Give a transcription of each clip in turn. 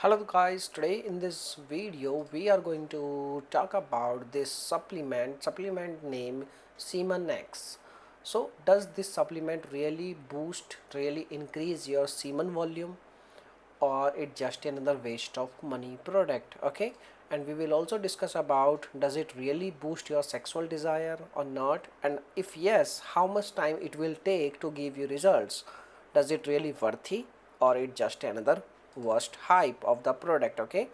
Hello guys, today in this video we are going to talk about this supplement name Semenax. So does this supplement really increase your semen volume, or it just another waste of money product? Okay, and we will also discuss about does it really boost your sexual desire or not, and if yes, how much time it will take to give you results. Does it really worthy, or it just another worst hype of the product? Okay,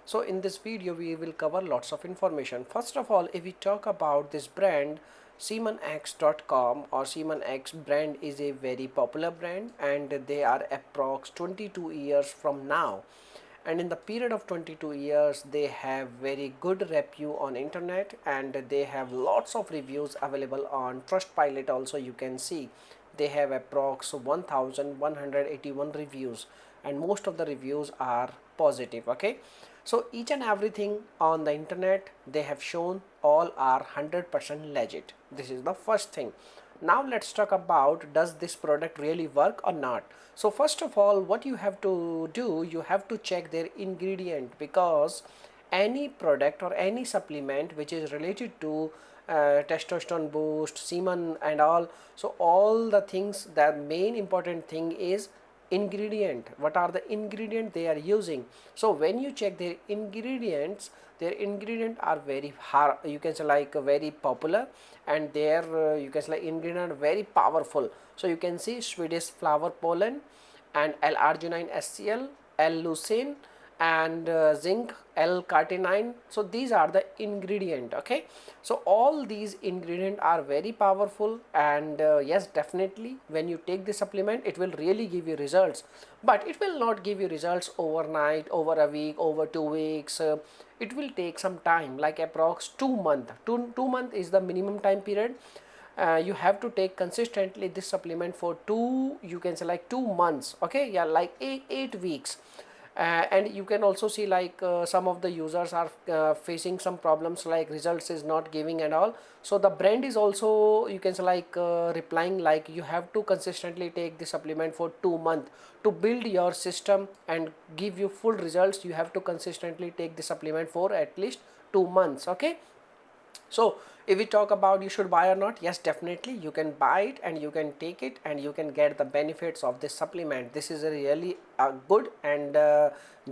so in this video we will cover lots of information. First of all, if we talk about this brand, Semenax.com or Semenax brand is a very popular brand, and they are approx 22 years from now, and in the period of 22 years they have very good review on internet, and they have lots of reviews available on Trustpilot. Also you can see they have approx 1181 reviews, and most of the reviews are positive. Okay, so each and everything on the internet they have shown all are 100% legit. This is the first thing. Now let's talk about does this product really work or not. So first of all, what you have to do, you have to check their ingredient, because any product or any supplement which is related to testosterone boost, semen and all, so all the things, the main important thing is ingredient. What are the ingredient they are using? So when you check their ingredients, their ingredient are very hard, you can say like very popular, and their you can say like ingredient are very powerful. So you can see Swedish flower pollen and L-Arginine SCL, L-Lysine and Zinc, L-Carnitine. So these are the ingredient. Okay, so all these ingredients are very powerful, and yes, definitely when you take this supplement it will really give you results, but it will not give you results overnight, over a week, over 2 weeks. It will take some time, like approx 2 month. Two month is the minimum time period. You have to take consistently this supplement for you can say like 2 months. Okay, yeah, like 8 weeks. And you can also see like some of the users are facing some problems, like results is not giving and all. So the brand is also, you can say like replying like you have to consistently take the supplement for 2 months to build your system and give you full results. You have to consistently take the supplement for at least 2 months. Okay, so if we talk about you should buy or not, yes, definitely you can buy it and you can take it and you can get the benefits of this supplement. This is a really good and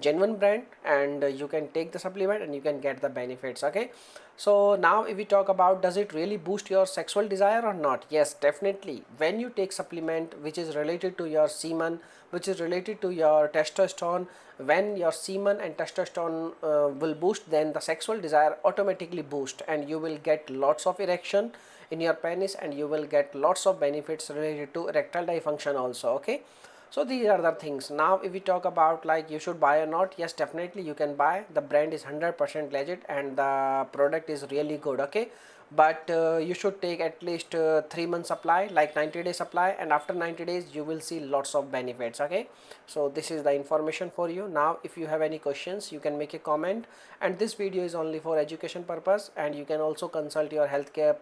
genuine brand, and you can take the supplement and you can get the benefits. Okay, so now if we talk about does it really boost your sexual desire or not, yes, definitely. When you take supplement which is related to your semen, which is related to your testosterone, when your semen and testosterone will boost, then the sexual desire automatically boost, and you will get lots of erection in your penis, and you will get lots of benefits related to erectile dysfunction also. Okay, so these are the things. Now if we talk about like you should buy or not, yes, definitely you can buy. The brand is 100% legit and the product is really good. Okay, but you should take at least 3 months supply, like 90-day supply, and after 90 days you will see lots of benefits. Okay, so this is the information for you. Now if you have any questions you can make a comment, and this video is only for education purpose, and you can also consult your healthcare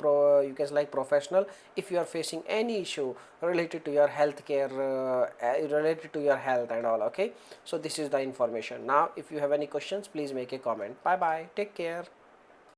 you can like professional if you are facing any issue related to your healthcare, related to your health and all. Okay, so this is the information. Now if you have any questions, please make a comment. Bye bye, take care.